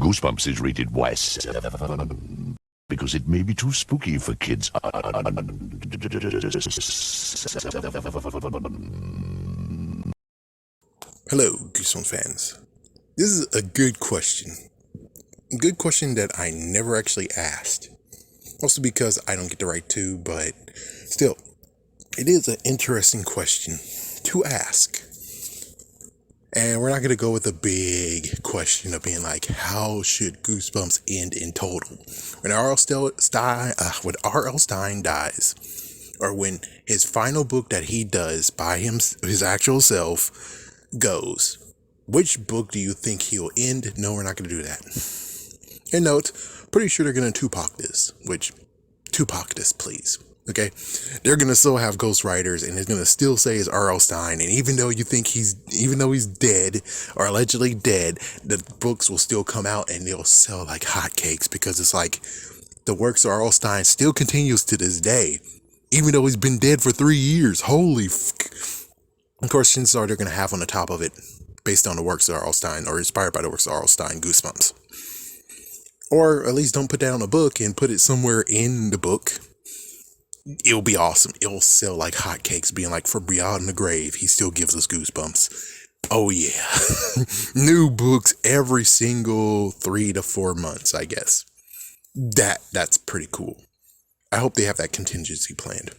Goosebumps is rated Y7 because it may be too spooky for kids. Hello, Goosebumps fans. This is a good question. A good question that I never actually asked. Mostly because I don't get to write to, but still, it is an interesting question to ask. And we're not going to go with a big question of being like, how should Goosebumps end in total? When R.L. Stein dies, or when his final book that he does by his actual self goes, which book do you think he'll end? No, we're not going to do that. And note, pretty sure they're going to Tupac this, Tupac this, please. Okay, they're gonna still have ghostwriters, and it's gonna still say it's R.L. Stein. And even though he's dead or allegedly dead, the books will still come out and they'll sell like hotcakes because it's like the works of R.L. Stein still continues to this day, even though he's been dead for 3 years. Holy Of course, chances are they're gonna have on the top of it, based on the works of R.L. Stein or inspired by the works of R.L. Stein, Goosebumps. Or at least don't put that on a book and put it somewhere in the book. It'll be awesome. It'll sell like hotcakes, being like, for beyond the grave, he still gives us goosebumps. Oh yeah. New books every single 3 to 4 months, I guess. That's pretty cool. I hope they have that contingency planned.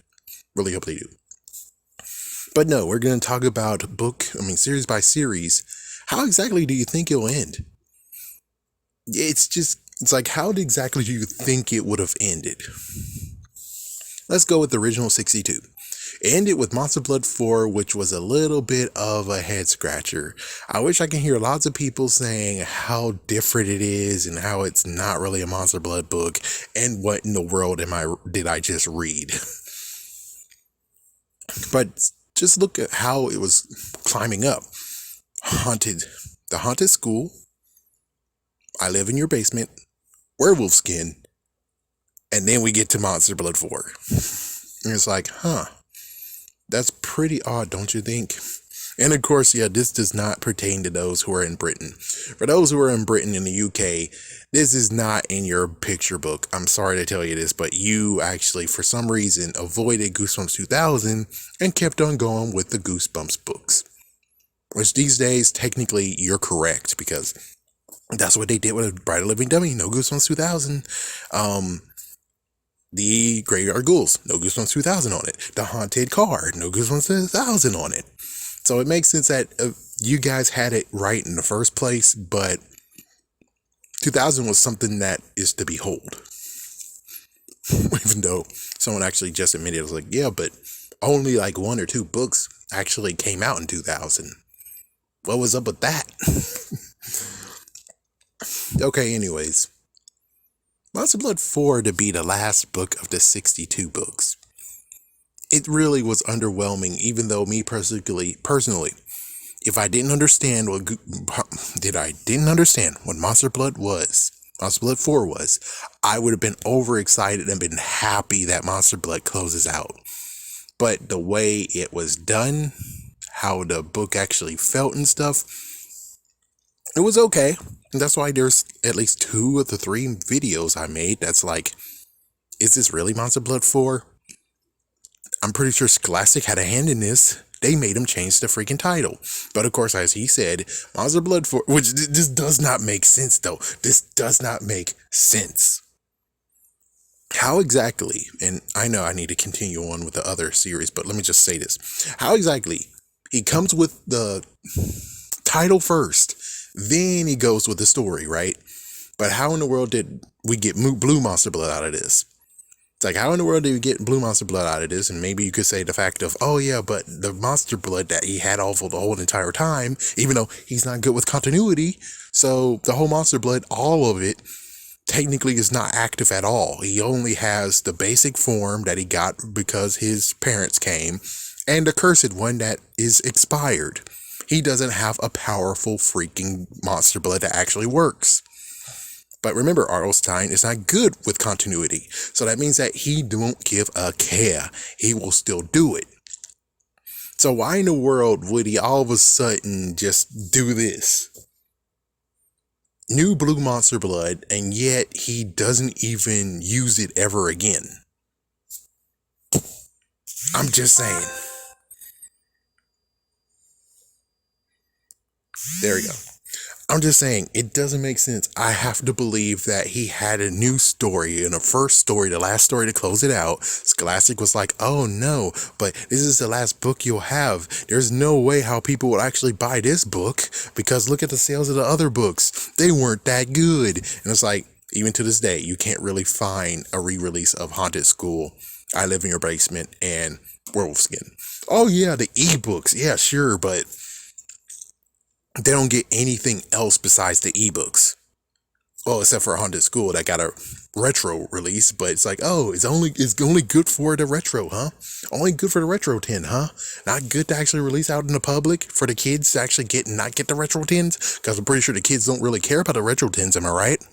Really hope they do. But no, we're going to talk about series by series. How exactly do you think it'll end? It's like, how exactly do you think it would have ended? Let's go with the original 62. It ended with Monster Blood 4, which was a little bit of a head scratcher. I wish I can hear lots of people saying how different it is and how it's not really a Monster Blood book and what in the world did I just read. But just look at how it was climbing up. The haunted school, I live in your basement, werewolf skin, and then we get to Monster Blood 4. And it's like, that's pretty odd, don't you think? And of course, yeah, this does not pertain to those who are in Britain. For those who are in Britain and the UK, this is not in your picture book. I'm sorry to tell you this, but you actually, for some reason, avoided Goosebumps 2000 and kept on going with the Goosebumps books. Which these days, technically, you're correct, because that's what they did with Bride of the Living Dummy. No Goosebumps 2000. The Graveyard Ghouls, no Goosebumps 2000 on it. The Haunted Car, no Goosebumps 2000 on it. So it makes sense that you guys had it right in the first place, but 2000 was something that is to behold. Even though someone actually just admitted, it was like, yeah, but only like 1 or 2 books actually came out in 2000. What was up with that? Okay, anyways. Monster Blood 4 to be the last book of the 62 books. It really was underwhelming, even though me personally, if I didn't understand what Monster Blood 4 was, I would have been overexcited and been happy that Monster Blood closes out. But the way it was done, how the book actually felt and stuff, it was okay. And that's why there's at least 2 of the 3 videos I made that's like, is this really Monster Blood 4? I'm pretty sure Scholastic had a hand in this. They made him change the freaking title. But of course, as he said, Monster Blood 4, which this does not make sense though. This does not make sense. How exactly, and I know I need to continue on with the other series, but let me just say this. How exactly, he comes with the title first, then he goes with the story, right? But how in the world did we get Blue Monster Blood out of this? It's like, how in the world did we get Blue Monster Blood out of this? And maybe you could say the fact of, oh yeah, but the Monster Blood that he had all for the whole entire time, even though he's not good with continuity, so the whole Monster Blood, all of it, technically is not active at all. He only has the basic form that he got because his parents came, and the cursed one that is expired. He doesn't have a powerful freaking Monster Blood that actually works. But remember, R.L. Stein is not good with continuity. So that means that he don't give a care. He will still do it. So why in the world would he all of a sudden just do this? new blue monster blood, and yet he doesn't even use it ever again. I'm just saying. There we go. I'm just saying, it doesn't make sense. I have to believe that he had a new story in the first story, the last story to close it out. Scholastic was like, oh no, but this is the last book you'll have. There's no way how people would actually buy this book because look at the sales of the other books. They weren't that good. And it's like, even to this day, you can't really find a re-release of Haunted School, I Live in Your Basement, and Werewolf Skin. Oh yeah, the ebooks. Yeah, sure, but they don't get anything else besides the ebooks. Well, except for Haunted School that got a retro release, but it's like, oh, it's only good for the retro, huh? Only good for the retro tin, huh? Not good to actually release out in the public for the kids to actually not get the retro tins, because I'm pretty sure the kids don't really care about the retro tins, am I right?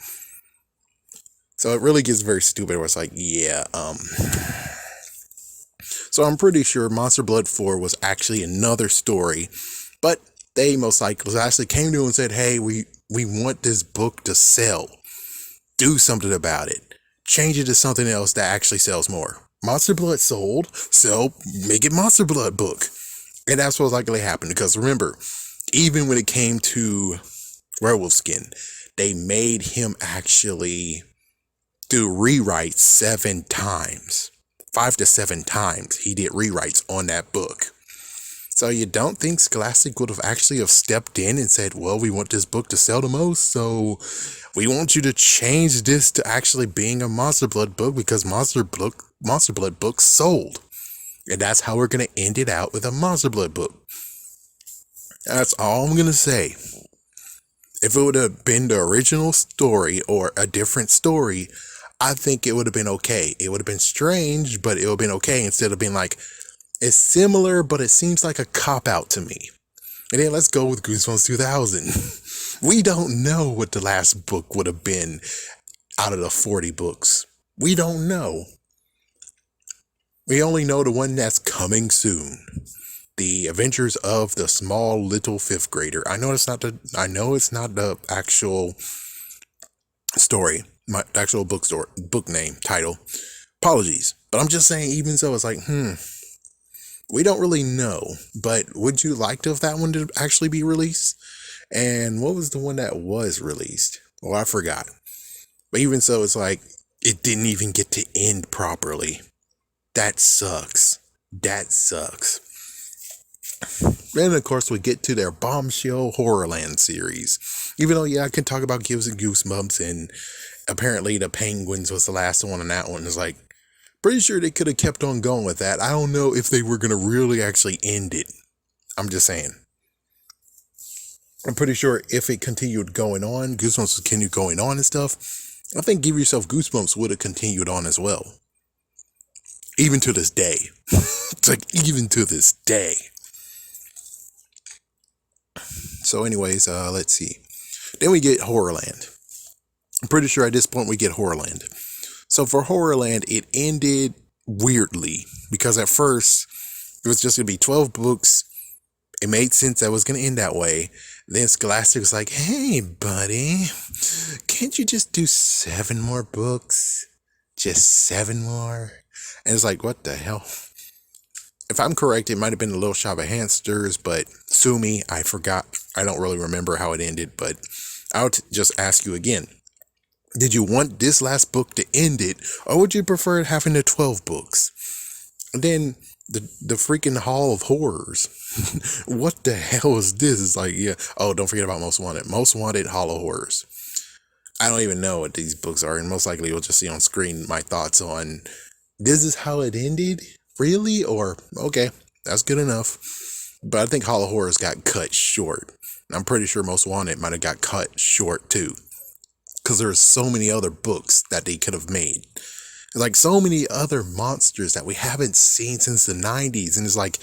So it really gets very stupid where it's like, yeah, so I'm pretty sure Monster Blood 4 was actually another story, but they most likely actually came to him and said, hey, we want this book to sell. Do something about it. Change it to something else that actually sells more. Monster Blood sold, so make it Monster Blood book. And that's what likely happened, because remember, even when it came to Werewolf Skin, they made him actually do rewrites 7 times. 5 to 7 times he did rewrites on that book. So you don't think Scholastic would have actually stepped in and said, well, we want this book to sell the most, so we want you to change this to actually being a Monster Blood book because Monster Blood books sold. And that's how we're going to end it out with a Monster Blood book. That's all I'm going to say. If it would have been the original story or a different story, I think it would have been okay. It would have been strange, but it would have been okay instead of being like, it's similar, but it seems like a cop-out to me. And then let's go with Goosebumps 2000. We don't know what the last book would have been out of the 40 books. We don't know. We only know the one that's coming soon. The Adventures of the Small Little Fifth Grader. I know it's not the actual story, my actual book name, title. Apologies. But I'm just saying, even so, it's like, we don't really know, but would you like to have that one to actually be released? And what was the one that was released? Oh, I forgot. But even so, it's like, it didn't even get to end properly. That sucks. Then, of course, we get to their bombshell Horrorland series. Even though, yeah, I can talk about Gives and Goosebumps, and apparently the Penguins was the last one on that one. It's like, pretty sure they could have kept on going with that. I don't know if they were going to really actually end it. I'm just saying. I'm pretty sure if it continued going on, Goosebumps would continue going on and stuff. I think Give Yourself Goosebumps would have continued on as well. Even to this day. It's like, even to this day. So anyways, let's see. Then we get Horrorland. I'm pretty sure at this point we get Horrorland. So for Horrorland, it ended weirdly because at first it was just going to be 12 books. It made sense that it was going to end that way. Then Scholastic was like, hey, buddy, can't you just do 7 more books? Just 7 more? And it's like, what the hell? If I'm correct, it might have been a Little Shop of Hamsters, but sue me, I forgot. I don't really remember how it ended, but I'll just ask you again. Did you want this last book to end it, or would you prefer having the 12 books? And then the freaking Hall of Horrors. What the hell is this? It's like, yeah. Oh, don't forget about Most Wanted. Most Wanted Hall of Horrors. I don't even know what these books are, and most likely you'll just see on screen my thoughts on this is how it ended? Really? Or, okay, that's good enough. But I think Hall of Horrors got cut short. I'm pretty sure Most Wanted might have got cut short too. Because there's so many other books that they could have made. Like so many other monsters that we haven't seen since the 90s. And it's like,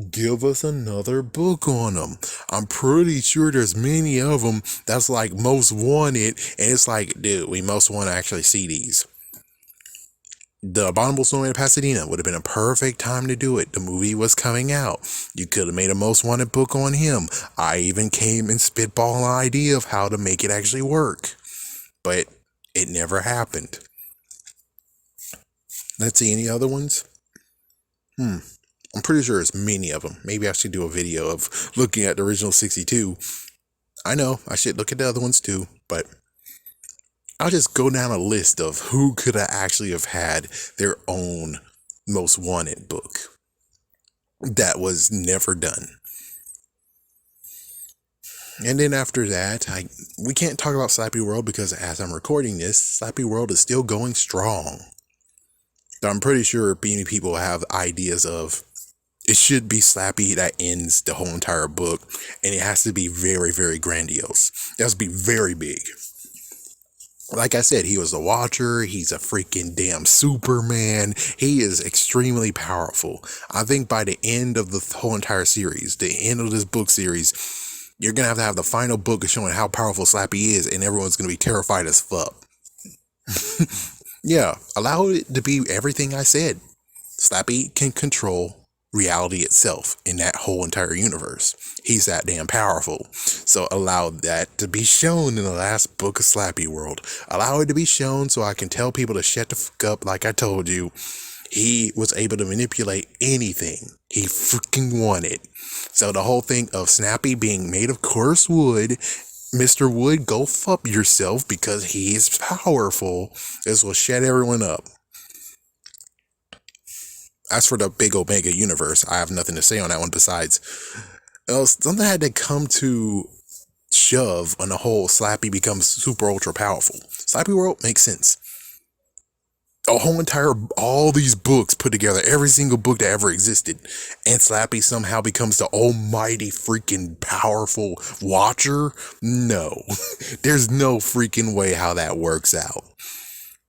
give us another book on them. I'm pretty sure there's many of them that's like Most Wanted. And it's like, dude, we most want to actually see these. The Abominable Snowman in Pasadena would have been a perfect time to do it. The movie was coming out. You could have made a Most Wanted book on him. I even came and spitball an idea of how to make it actually work. But it never happened. Let's see, any other ones? I'm pretty sure there's many of them. Maybe I should do a video of looking at the original 62. I know, I should look at the other ones too, but I'll just go down a list of who could have actually have had their own Most Wanted book that was never done. And then after that, we can't talk about Slappy World because as I'm recording this, Slappy World is still going strong. So I'm pretty sure many people have ideas of it should be Slappy that ends the whole entire book, and it has to be very, very grandiose. It has to be very big. Like I said, he was a Watcher. He's a freaking damn Superman. He is extremely powerful. I think by the end of the whole entire series, the end of this book series, you're going to have the final book showing how powerful Slappy is, and everyone's going to be terrified as fuck. Yeah, allow it to be everything I said. Slappy can control reality itself in that whole entire universe. He's that damn powerful. So allow that to be shown in the last book of Slappy World. Allow it to be shown so I can tell people to shut the fuck up like I told you. He was able to manipulate anything he freaking wanted. So the whole thing of Snappy being made of coarse wood, Mr. Wood, go fuck yourself because he's powerful. This will shut everyone up. As for the big Omega universe, I have nothing to say on that one besides something had to come to shove on the whole Slappy becomes super ultra powerful. Slappy World makes sense. All these books put together, every single book that ever existed, and Slappy somehow becomes the almighty freaking powerful Watcher? No. There's no freaking way how that works out.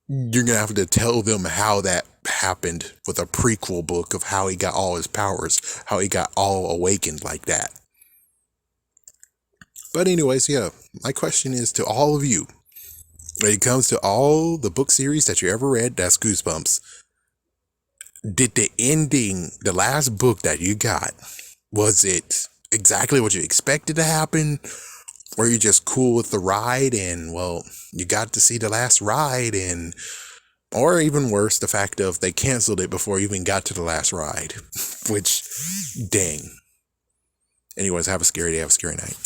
You're gonna have to tell them how that happened with a prequel book of how he got all his powers, how he got all awakened like that. But anyways, yeah, my question is to all of you, when it comes to all the book series that you ever read, that's Goosebumps, did the ending, the last book that you got, was it exactly what you expected to happen? Were you just cool with the ride and, well, you got to see the last ride, and or even worse, the fact of they canceled it before you even got to the last ride, which, dang. Anyways, have a scary day, have a scary night.